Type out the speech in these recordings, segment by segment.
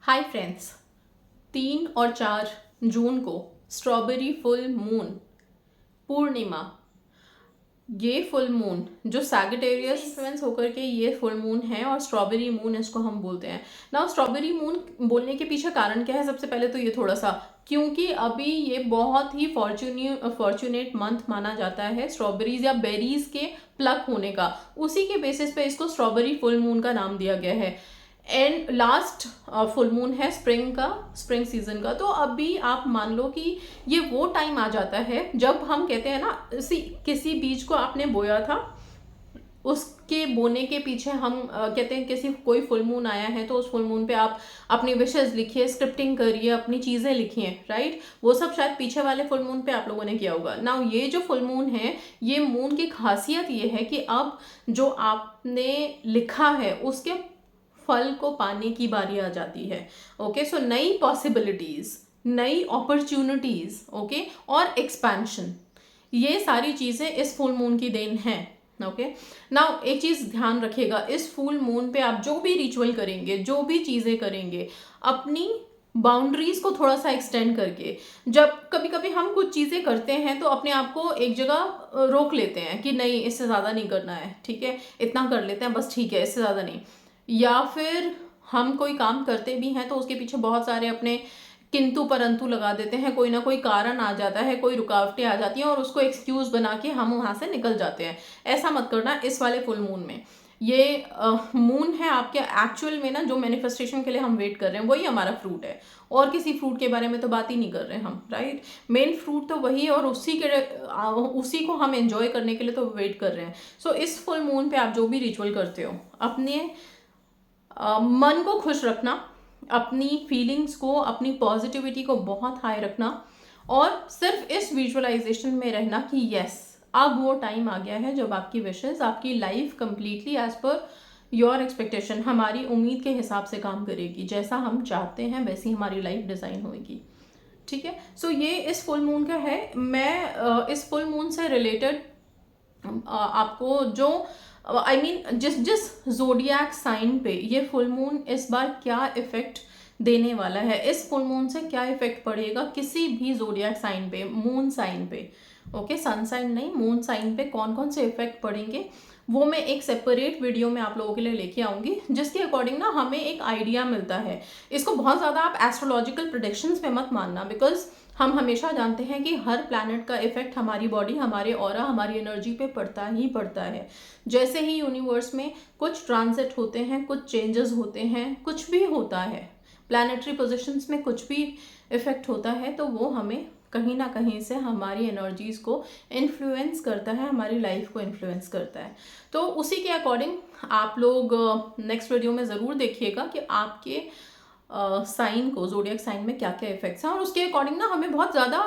Hi friends, 3 और 4 जून को strawberry full moon पूर्णिमा, ये फुल मून जो सैगिटेरियस इन्फ्लुएंस होकर के ये फुल मून है और स्ट्रॉबेरी मून इसको हम बोलते हैं ना। स्ट्रॉबेरी मून बोलने के पीछे कारण क्या है? सबसे पहले तो ये थोड़ा सा, क्योंकि अभी ये बहुत ही फॉर्चुनेट मंथ माना जाता है स्ट्रॉबेरीज या बेरीज के प्लक होने का। उसी के बेसिस पे इसको स्ट्रॉबेरी फुल मून का नाम दिया गया है। एंड लास्ट फुल मून है स्प्रिंग सीजन का। तो अभी आप मान लो कि ये वो टाइम आ जाता है जब हम कहते हैं ना, किसी बीज को आपने बोया था, उसके बोने के पीछे हम कहते हैं किसी कोई फुल मून आया है तो उस फुल मून पे आप अपनी विशेस लिखिए, स्क्रिप्टिंग करिए, अपनी चीज़ें लिखिए, राइट। वो सब शायद पीछे वाले फुल मून पे आप लोगों ने किया होगा ना। ये जो फुल मून है, ये मून की खासियत ये है कि अब जो आपने लिखा है उसके फल को पाने की बारी आ जाती है। ओके, सो नई पॉसिबिलिटीज, नई अपॉर्चुनिटीज, ओके, और एक्सपेंशन, ये सारी चीजें इस फुल मून की देन है। ओके, नाउ एक चीज ध्यान रखिएगा, इस फुल मून पे आप जो भी रिचुअल करेंगे, जो भी चीजें करेंगे, अपनी बाउंड्रीज को थोड़ा सा एक्सटेंड करके। जब कभी कभी हम कुछ चीजें करते हैं तो अपने आप को एक जगह रोक लेते हैं कि नहीं, इससे ज्यादा नहीं करना है, ठीक है, इतना कर लेते हैं बस, ठीक है, इससे ज्यादा नहीं। या फिर हम कोई काम करते भी हैं तो उसके पीछे बहुत सारे अपने किंतु परंतु लगा देते हैं, कोई ना कोई कारण आ जाता है, कोई रुकावटें आ जाती हैं और उसको एक्सक्यूज बना के हम वहां से निकल जाते हैं। ऐसा मत करना इस वाले फुल मून में। ये मून है आपके एक्चुअल में ना, जो मैनिफेस्टेशन के लिए हम वेट कर रहे हैं वही हमारा फ्रूट है, और किसी फ्रूट के बारे में तो बात ही नहीं कर रहे हैं हम, राइट। मेन फ्रूट तो वही है और उसी को हम एंजॉय करने के लिए तो वेट कर रहे हैं। सो इस फुल मून पे आप जो भी रिचुअल करते हो, अपने मन को खुश रखना, अपनी फीलिंग्स को, अपनी पॉजिटिविटी को बहुत हाई रखना, और सिर्फ इस विजुअलाइजेशन में रहना कि यस, अब वो टाइम आ गया है जब आपकी विशेस, आपकी life completely as per your expectation, हमारी उम्मीद के हिसाब से काम करेगी। जैसा हम चाहते हैं वैसी हमारी लाइफ डिज़ाइन होगी, ठीक है। सो ये इस फुल मून का है। मैं इस फुल मून से रिलेटेड आपको जो जिस जिस जोडियाक साइन पे ये फुल मून इस बार क्या इफेक्ट देने वाला है, इस फुल मून से क्या इफेक्ट पड़ेगा किसी भी जोडियाक साइन पे, मून साइन पे, ओके, सन साइन नहीं, मून साइन पे कौन कौन से इफेक्ट पड़ेंगे, वो मैं एक सेपरेट वीडियो में आप लोगों के लिए लेके आऊंगी, जिसके अकॉर्डिंग ना हमें एक आइडिया मिलता है। इसको बहुत ज़्यादा आप एस्ट्रोलॉजिकल प्रेडिक्शंस में मत मानना, बिकॉज हम हमेशा जानते हैं कि हर प्लैनेट का इफेक्ट हमारी बॉडी, हमारे ऑरा, हमारी एनर्जी पे पड़ता ही पड़ता है। जैसे ही यूनिवर्स में कुछ ट्रांजिट होते हैं, कुछ चेंजेस होते हैं, कुछ भी होता है, प्लैनेटरी पोजिशंस में कुछ भी इफेक्ट होता है, तो वो हमें कहीं ना कहीं से हमारी एनर्जीज को इन्फ्लुएंस करता है, हमारी लाइफ को इन्फ्लुएंस करता है। तो उसी के अकॉर्डिंग आप लोग नेक्स्ट वीडियो में ज़रूर देखिएगा कि आपके साइन को, जोडियक साइन में क्या क्या इफेक्ट्स हैं, और उसके अकॉर्डिंग ना हमें बहुत ज़्यादा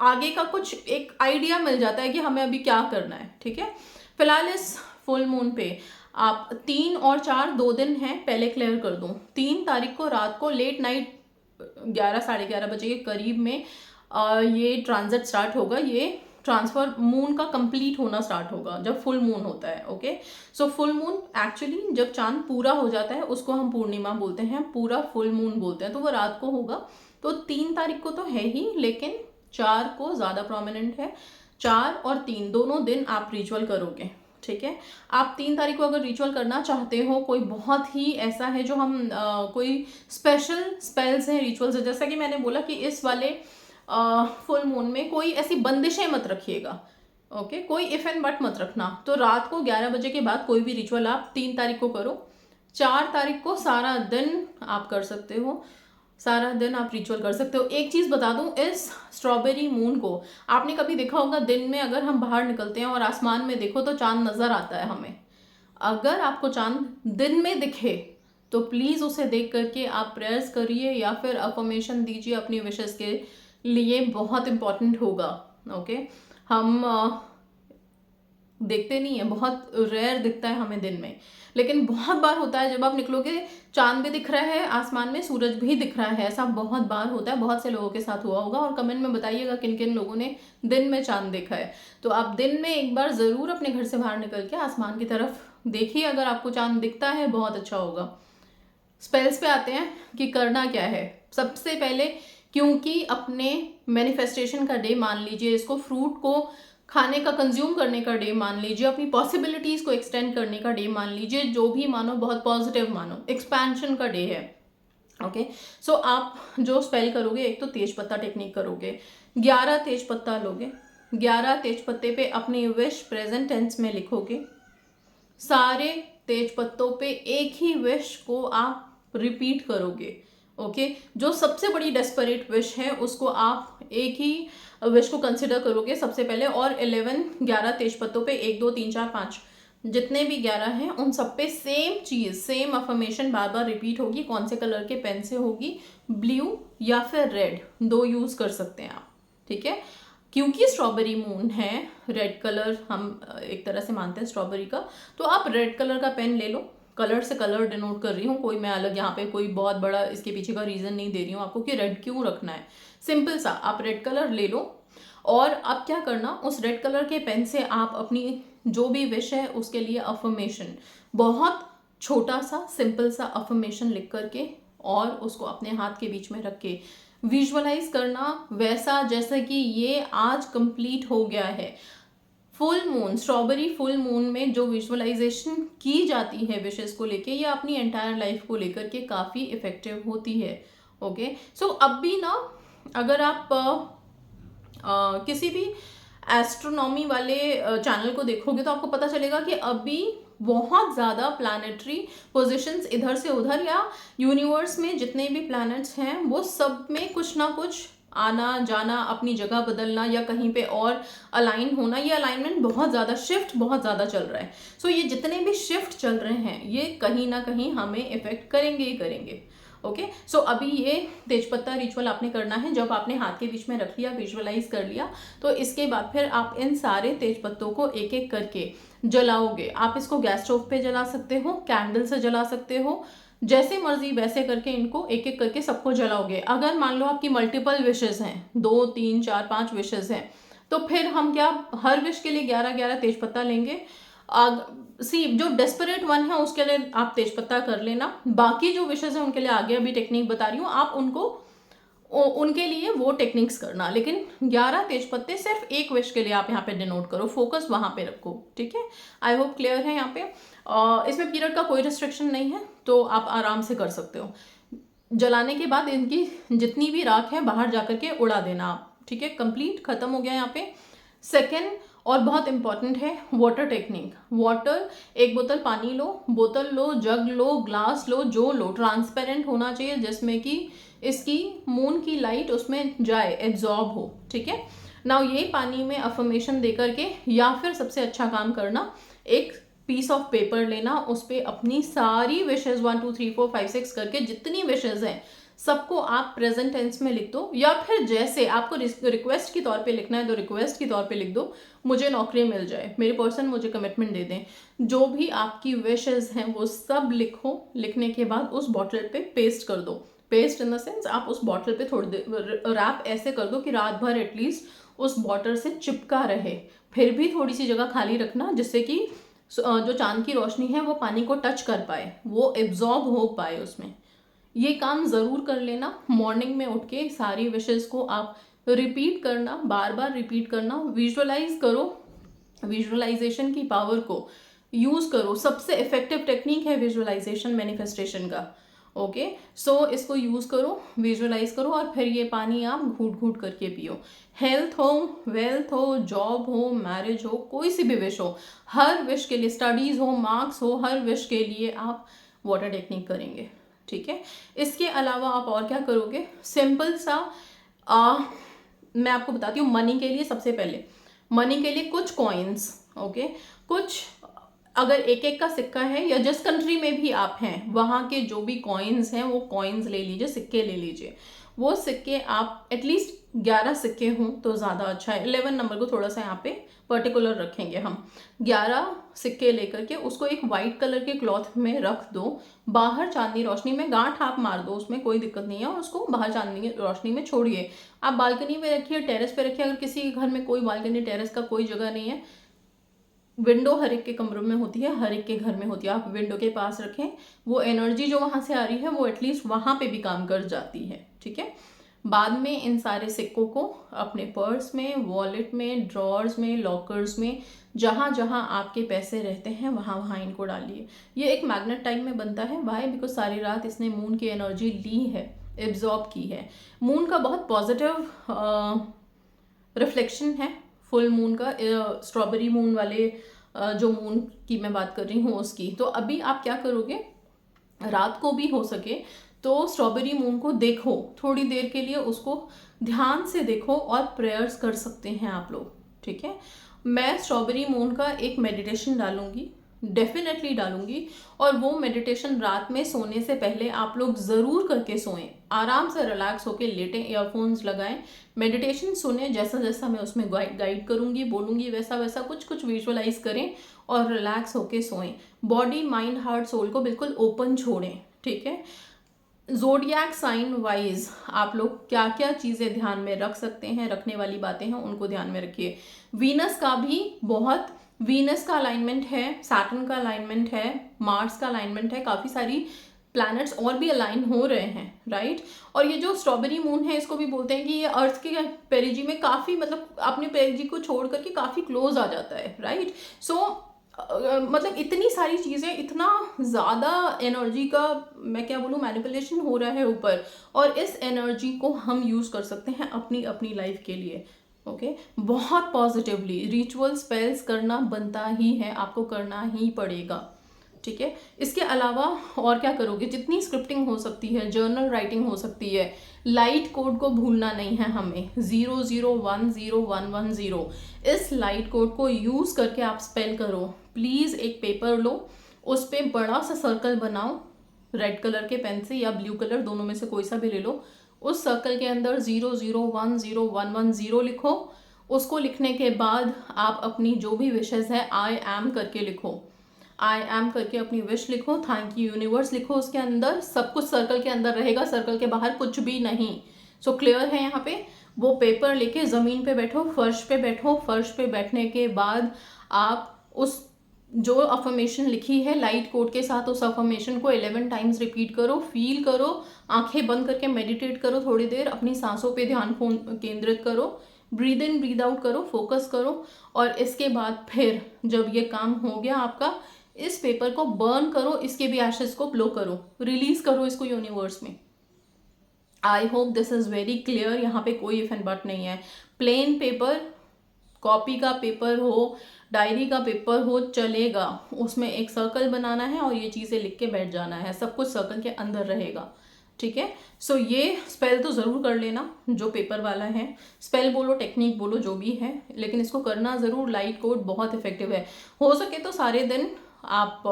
आगे का कुछ एक आइडिया मिल जाता है कि हमें अभी क्या करना है, ठीक है। फिलहाल इस फुल मून पे आप 3 और 4 2 दिन हैं, पहले क्लियर कर दूं, 3 तारीख को रात को लेट नाइट 11 साढ़े 11 बजे के करीब में ये ट्रांजिट स्टार्ट होगा। ये ट्रांसफर मून का कंप्लीट होना स्टार्ट होगा जब फुल मून होता है, okay. So full moon actually जब चांद पूरा हो जाता है उसको हम पूर्णिमा बोलते हैं, पूरा फुल मून बोलते हैं, तो वो रात को होगा। तो 3 तारीख को तो है ही, लेकिन 4 को ज़्यादा प्रोमिनेंट है। 4 और 3 दोनों दिन आप रिचुअल करोगे, ठीक है। आप 3 तारीख को अगर रिचुअल करना चाहते हो, कोई बहुत ही ऐसा है जो हम कोई स्पेशल स्पेल्स हैं, रिचुअल्स है, जैसा कि मैंने बोला कि इस वाले फुल मून में कोई ऐसी बंदिशें मत रखिएगा, ओके, कोई इफ एंड बट मत रखना। तो रात को 11 बजे के बाद कोई भी रिचुअल आप 3 तारीख को करो। 4 तारीख को सारा दिन आप कर सकते हो, सारा दिन आप रिचुअल कर सकते हो। एक चीज़ बता दूं, इस स्ट्रॉबेरी मून को आपने कभी देखा होगा, दिन में अगर हम बाहर निकलते हैं और आसमान में देखो तो चांद नज़र आता है हमें। अगर आपको चांद दिन में दिखे तो प्लीज़ उसे देख करके आप प्रेयर्स करिए या फिर अफर्मेशन दीजिए अपनी विशेस के लिए, बहुत इंपॉर्टेंट होगा, ओके। हम देखते नहीं है, बहुत रेयर दिखता है हमें दिन में, लेकिन बहुत बार होता है जब आप निकलोगे चांद भी दिख रहा है आसमान में, सूरज भी दिख रहा है। ऐसा बहुत बार होता है, बहुत से लोगों के साथ हुआ होगा, और कमेंट में बताइएगा किन किन लोगों ने दिन में चांद देखा है। तो आप दिन में एक बार ज़रूर अपने घर से बाहर निकल के आसमान की तरफ देखिए, अगर आपको चांद दिखता है बहुत अच्छा होगा। स्पेल्स पे आते हैं कि करना क्या है। सबसे पहले, क्योंकि अपने मैनिफेस्टेशन का डे मान लीजिए, इसको फ्रूट को खाने का, कंज्यूम करने का डे मान लीजिए, अपनी पॉसिबिलिटीज को एक्सटेंड करने का डे मान लीजिए, जो भी मानो, बहुत पॉजिटिव मानो, एक्सपेंशन का डे है। ओके, सो आप जो स्पेल करोगे, एक तो तेज पत्ता टेक्निक करोगे, 11 तेज पत्ता लोगे, 11 तेज पत्ते पे अपनी विश प्रेजेंट टेंस में लिखोगे, सारे तेज पत्तों पे एक ही विश को आप रिपीट करोगे। ओके, जो सबसे बड़ी डेस्परेट विश है उसको आप एक ही विश को कंसिडर करोगे सबसे पहले, और 11 तेज पत्तों पे 1 2 3 4 5 जितने भी 11 हैं उन सब पे सेम चीज, सेम अफर्मेशन बार बार रिपीट होगी। कौन से कलर के पेन से होगी? ब्लू या फिर रेड, दो यूज कर सकते हैं आप। ठीक है, क्योंकि स्ट्रॉबेरी मून है, रेड कलर हम एक तरह से मानते हैं स्ट्रॉबेरी का, तो आप रेड कलर का पेन ले लो। कलर से कलर डिनोट कर रही हूँ, कोई मैं अलग यहाँ पे कोई बहुत बड़ा इसके पीछे का रीजन नहीं दे रही हूँ आपको कि रेड क्यों रखना है। सिंपल सा, आप रेड कलर ले लो और अब क्या करना, उस रेड कलर के पेन से आप अपनी जो भी विश है उसके लिए अफर्मेशन, बहुत छोटा सा सिंपल सा अफर्मेशन लिख करके और उसको अपने हाथ के बीच में रख के विजुअलाइज करना वैसा जैसा कि ये आज कंप्लीट हो गया है। Full moon, strawberry full moon में जो विजुअलाइजेशन की जाती है विशेस को लेके, ये अपनी एंटायर लाइफ को लेकर के काफ़ी इफेक्टिव होती है। ओके, सो अब भी ना, अगर आप किसी भी एस्ट्रोनॉमी वाले चैनल को देखोगे तो आपको पता चलेगा कि अभी बहुत ज़्यादा प्लानिटरी पोजीशंस इधर से उधर, या यूनिवर्स में जितने भी प्लैनेट्स हैं वो सब में कुछ ना कुछ आना जाना, अपनी जगह बदलना या कहीं पे और अलाइन होना, ये अलाइनमेंट बहुत ज़्यादा, शिफ्ट बहुत ज़्यादा चल रहा है। सो ये जितने भी शिफ्ट चल रहे हैं ये कहीं ना कहीं हमें इफेक्ट करेंगे ही करेंगे। ओके, सो अभी ये तेजपत्ता रिचुअल आपने करना है। जब आपने हाथ के बीच में रख लिया, विजुअलाइज कर लिया, तो इसके बाद फिर आप इन सारे तेजपत्तों को एक एक करके जलाओगे। आप इसको गैस स्टोव पे जला सकते हो, कैंडल से जला सकते हो, जैसे मर्जी वैसे करके इनको एक एक करके सबको जलाओगे। अगर मान लो आपकी मल्टीपल विशेज हैं, 2 3 4 5 विशेज हैं, तो फिर हम क्या, हर विश के लिए 11 तेजपत्ता लेंगे। सी जो डेस्परेट वन है उसके लिए आप तेजपत्ता कर लेना, बाकी जो विशेज है उनके लिए आगे अभी टेक्निक बता रही हूँ, आप उनको उनके लिए वो टेक्निक्स करना, लेकिन 11 तेजपत्ते सिर्फ एक विश के लिए आप यहाँ पे डिनोट करो, फोकस वहां पे रखो। ठीक है, आई होप क्लियर है यहाँ पे। इसमें पीरियड का कोई रिस्ट्रिक्शन नहीं है, तो आप आराम से कर सकते हो। जलाने के बाद इनकी जितनी भी राख है बाहर जाकर के उड़ा देना आप। ठीक है, कंप्लीट खत्म हो गया यहाँ पे। सेकेंड, और बहुत इंपॉर्टेंट है, वाटर टेक्निक। वाटर, एक बोतल पानी लो, बोतल लो, जग लो, ग्लास लो, जो लो, ट्रांसपेरेंट होना चाहिए जिसमें कि इसकी मून की लाइट उसमें जाए, एब्जॉर्ब हो। ठीक है, नाउ ये पानी में अफर्मेशन दे करके, या फिर सबसे अच्छा काम करना, एक पीस ऑफ पेपर लेना, उस पर अपनी सारी विशेज 1 2 3 4 5 6 करके जितनी विशेज हैं सबको आप प्रेजेंट टेंस में लिख दो, या फिर जैसे आपको रिक्वेस्ट की तौर पे लिखना है तो रिक्वेस्ट की तौर पे लिख दो, मुझे नौकरी मिल जाए, मेरे पर्सन मुझे कमिटमेंट दे दें, जो भी आपकी विशेज हैं वो सब लिखो। लिखने के बाद उस बॉटल पे पेस्ट कर दो। पेस्ट इन द सेंस, आप उस बॉटल पे थोड़ी देर रैप ऐसे कर दो कि रात भर एटलीस्ट उस बॉटल से चिपका रहे। फिर भी थोड़ी सी जगह खाली रखना जिससे कि जो चांद की रोशनी है वो पानी को टच कर पाए, वो एब्जॉर्ब हो पाए उसमें। ये काम ज़रूर कर लेना। मॉर्निंग में उठ के सारी विशेस को आप रिपीट करना, बार बार रिपीट करना, विजुअलाइज करो, विजुअलाइजेशन की पावर को यूज़ करो। सबसे इफेक्टिव टेक्निक है विजुअलाइजेशन मैनिफेस्टेशन का। ओके, सो इसको यूज़ करो, विजुअलाइज करो, और फिर ये पानी आप घूट घूट करके पियो। हेल्थ हो, वेल्थ हो, जॉब हो, मैरिज हो, कोई सी भी विश हो, हर विश के लिए, स्टडीज़ हो, मार्क्स हो, हर विश के लिए आप वाटर टेक्निक करेंगे। ठीक है, इसके अलावा आप और क्या करोगे, सिंपल सा मैं आपको बताती हूँ। मनी के लिए, सबसे पहले मनी के लिए कुछ कॉइन्स, ओके, कुछ, अगर एक एक का सिक्का है या जिस कंट्री में भी आप हैं वहाँ के जो भी कॉइन्स हैं वो कॉइन्स ले लीजिए, सिक्के ले लीजिए। वो सिक्के आप एटलीस्ट 11 सिक्के हों तो ज़्यादा अच्छा है। 11 नंबर को थोड़ा सा यहाँ पे पर्टिकुलर रखेंगे हम। 11 सिक्के लेकर के उसको एक वाइट कलर के क्लॉथ में रख दो, बाहर चांदनी रोशनी में गांठ आप मार दो, उसमें कोई दिक्कत नहीं है, और उसको बाहर चांदनी रोशनी में छोड़िए। आप बालकनी में रखिए, टेरेस पे रखिए, अगर किसी के घर में कोई बालकनी टेरेस का कोई जगह नहीं है, विंडो हर एक के कमरों में होती है, हर एक के घर में होती है, आप विंडो के पास रखें, वो एनर्जी जो वहाँ से आ रही है वो एटलीस्ट वहाँ पे भी काम कर जाती है, ठीक है। बाद में इन सारे सिक्कों को अपने पर्स में, वॉलेट में, ड्रॉर्स में, लॉकर्स में, जहाँ जहाँ आपके पैसे रहते हैं वहाँ वहाँ इनको डालिए। ये एक मैग्नेट टाइप में बनता है, वाई, बिकॉज सारी रात इसने मून की एनर्जी ली है, एब्जॉर्ब की है। मून का बहुत पॉजिटिव रिफ्लेक्शन है फुल मून का, स्ट्रॉबेरी मून वाले जो मून की मैं बात कर रही हूँ उसकी। तो अभी आप क्या करोगे, रात को भी हो सके तो स्ट्रॉबेरी मून को देखो, थोड़ी देर के लिए उसको ध्यान से देखो और प्रेयर्स कर सकते हैं आप लोग, ठीक है। मैं स्ट्रॉबेरी मून का एक मेडिटेशन डालूंगी, डेफिनेटली डालूंगी, और वो मेडिटेशन रात में सोने से पहले आप लोग ज़रूर करके सोएं, आराम से रिलैक्स होके लेटें, ईयरफोन्स लगाएं, मेडिटेशन सुने, जैसा जैसा मैं उसमें गाइड करूंगी, बोलूंगी, वैसा वैसा कुछ कुछ विजुअलाइज करें और रिलैक्स होके सोएं। बॉडी, माइंड, हार्ट, सोल को बिल्कुल ओपन छोड़ें, ठीक है। ज़ोडिएक साइन वाइज आप लोग क्या क्या चीज़ें ध्यान में रख सकते हैं, रखने वाली बातें हैं उनको ध्यान में रखिए। वीनस का भी बहुत, वीनस का अलाइनमेंट है, सैटर्न का अलाइनमेंट है, मार्स का अलाइनमेंट है, काफ़ी सारी प्लैनेट्स और भी अलाइन हो रहे हैं, राइट। और ये जो स्ट्रॉबेरी मून है इसको भी बोलते हैं कि ये अर्थ के पेरिजी में काफ़ी, मतलब अपने पेरिजी को छोड़ करके काफ़ी क्लोज आ जाता है, राइट। सो मतलब इतनी सारी चीज़ें, इतना ज़्यादा एनर्जी का मैं क्या बोलूँ मैनिपुलेशन हो रहा है ऊपर, और इस एनर्जी को हम यूज़ कर सकते हैं अपनी अपनी लाइफ के लिए, ओके। बहुत पॉजिटिवली रिचुअल स्पेल्स करना बनता ही है, आपको करना ही पड़ेगा, ठीक है। इसके अलावा और क्या करोगे, जितनी स्क्रिप्टिंग हो सकती है, जर्नल राइटिंग हो सकती है, लाइट कोड को भूलना नहीं है हमें, 00101110, इस लाइट कोड को यूज़ करके आप स्पेल करो। प्लीज़ एक पेपर लो, उस पर बड़ा सा सर्कल बनाओ, रेड कलर के पेन से या ब्लू कलर, दोनों में से कोई सा भी ले लो। उस सर्कल के अंदर 00101110 लिखो। उसको लिखने के बाद आप अपनी जो भी विशेज़ है आई एम करके लिखो, आई एम करके अपनी विश लिखो, थैंक यू यूनिवर्स लिखो, उसके अंदर सब कुछ सर्कल के अंदर रहेगा, सर्कल के बाहर कुछ भी नहीं। सो क्लियर है यहाँ पे। वो पेपर लेके ज़मीन पे बैठो, फर्श पे बैठो, फर्श पे बैठने के बाद आप उस जो अफर्मेशन लिखी है लाइट कोड के साथ, उस अफर्मेशन को 11 टाइम्स रिपीट करो, फील करो, आंखें बंद करके मेडिटेट करो, थोड़ी देर अपनी सांसों पे ध्यान केंद्रित करो, ब्रीद इन ब्रीद आउट करो, फोकस करो। और इसके बाद फिर जब ये काम हो गया आपका, इस पेपर को बर्न करो, इसके भी एशेस को ब्लो करो, रिलीज करो इसको यूनिवर्स में। I hope this is very clear. यहाँ पे कोई इफ एंड बट नहीं है। प्लेन पेपर, कॉपी का पेपर हो, डायरी का पेपर हो, चलेगा, उसमें एक सर्कल बनाना है और ये चीज़ें लिख के बैठ जाना है, सब कुछ सर्कल के अंदर रहेगा, ठीक है। सो ये स्पेल तो ज़रूर कर लेना जो पेपर वाला है, स्पेल बोलो, टेक्निक बोलो, जो भी है, लेकिन इसको करना ज़रूर। लाइट कोड बहुत इफेक्टिव है, हो सके तो सारे दिन आप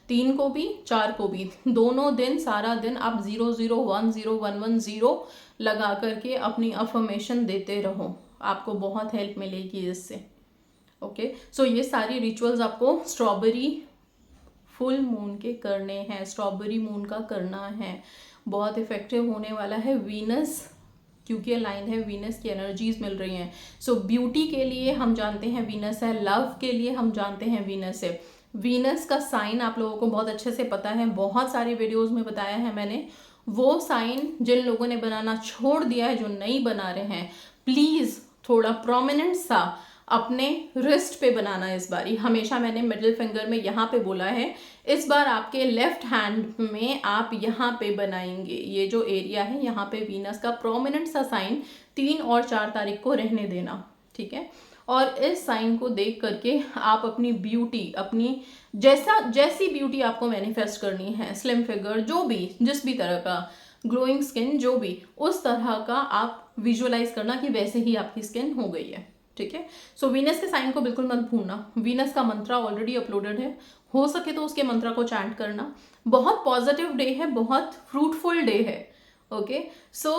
3 को भी 4 को भी, दोनों दिन सारा दिन आप 00101110 लगा करके अपनी अफर्मेशन देते रहो, आपको बहुत हेल्प मिलेगी इससे, ओके। सो ये सारी रिचुअल्स आपको स्ट्रॉबेरी फुल मून के करने हैं, स्ट्रॉबेरी मून का करना है, बहुत इफेक्टिव होने वाला है। वीनस क्योंकि अलाइन है, वीनस की एनर्जीज मिल रही हैं। सो ब्यूटी के लिए हम जानते हैं वीनस है, लव के लिए हम जानते हैं वीनस है। वीनस का साइन आप लोगों को बहुत अच्छे से पता है, बहुत सारे वीडियोस में बताया है मैंने। वो साइन जिन लोगों ने बनाना छोड़ दिया है, जो नहीं बना रहे हैं, प्लीज़ थोड़ा प्रोमिनेंट सा अपने रिस्ट पे बनाना इस बारी। हमेशा मैंने मिडिल फिंगर में यहाँ पे बोला है, इस बार आपके लेफ्ट हैंड में आप यहाँ पे बनाएंगे, ये जो एरिया है यहाँ पे वीनस का प्रोमिनेंट सा साइन 3 और 4 तारीख को रहने देना, ठीक है। और इस साइन को देख करके आप अपनी ब्यूटी, अपनी जैसी ब्यूटी आपको मैनिफेस्ट करनी है, स्लिम फिगर, जो भी, जिस भी तरह का, ग्लोइंग स्किन, जो भी, उस तरह का आप विजुअलाइज करना कि वैसे ही आपकी स्किन हो गई है, ठीक है। सो वीनस के साइन को बिल्कुल मत भूलना। वीनस का मंत्रा ऑलरेडी अपलोडेड है, हो सके तो उसके मंत्रा को चैंट करना। बहुत पॉजिटिव डे है, बहुत फ्रूटफुल डे है, ओके। सो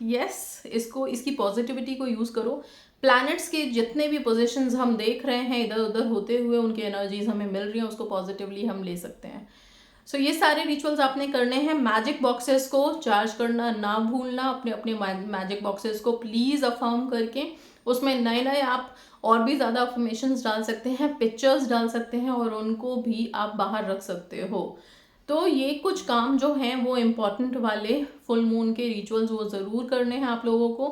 यस, इसकी पॉजिटिविटी को यूज़ करो। प्लैनेट्स के जितने भी पोजीशंस हम देख रहे हैं इधर उधर होते हुए, उनकी एनर्जीज हमें मिल रही हैं, उसको पॉजिटिवली हम ले सकते हैं। सो ये सारे रिचुअल्स आपने करने हैं। मैजिक बॉक्सेस को चार्ज करना ना भूलना, अपने अपने मैजिक बॉक्सेस को प्लीज़ अफर्म करके उसमें नए नए आप और भी ज़्यादा अफर्मेशंस डाल सकते हैं, पिक्चर्स डाल सकते हैं और उनको भी आप बाहर रख सकते हो। तो ये कुछ काम जो हैं वो इम्पॉर्टेंट वाले फुल मून के रिचुअल्स वो ज़रूर करने हैं आप लोगों को।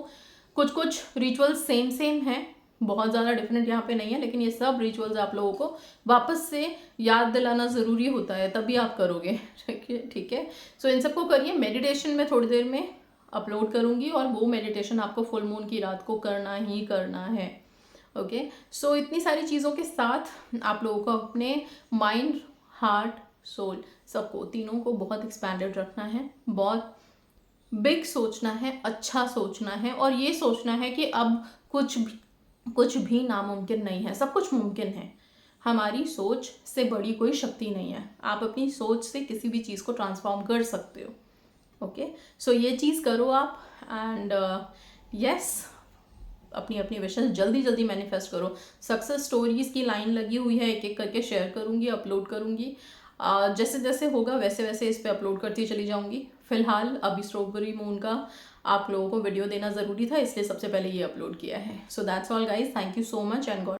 कुछ कुछ रिचुअल्स सेम सेम हैं, बहुत ज़्यादा डिफरेंट यहाँ पे नहीं है, लेकिन ये सब रिचुअल्स आप लोगों को वापस से याद दिलाना ज़रूरी होता है, तभी आप करोगे। ठीक है। सो इन सबको करिए। मेडिटेशन में थोड़ी देर में अपलोड करूँगी और वो मेडिटेशन आपको फुल मून की रात को करना ही करना है। ओके। सो इतनी सारी चीज़ों के साथ आप लोगों को अपने माइंड, हार्ट, सोल सबको, तीनों को बहुत एक्सपैंडेड रखना है, बहुत बिग सोचना है, अच्छा सोचना है और ये सोचना है कि अब कुछ भी नामुमकिन नहीं है, सब कुछ मुमकिन है। हमारी सोच से बड़ी कोई शक्ति नहीं है। आप अपनी सोच से किसी भी चीज़ को ट्रांसफॉर्म कर सकते हो। ओके। सो ये चीज़ करो आप एंड यस, अपनी अपनी विशेस जल्दी जल्दी मैनिफेस्ट करो। सक्सेस स्टोरीज की लाइन लगी हुई है, एक एक करके शेयर करूँगी, अपलोड करूँगी। जैसे जैसे होगा वैसे वैसे इस पर अपलोड करती चली जाऊँगी। फिलहाल अभी स्ट्रॉबेरी मून का आप लोगों को वीडियो देना ज़रूरी था, इसलिए सबसे पहले ये अपलोड किया है। So that's all guys, thank you so much and God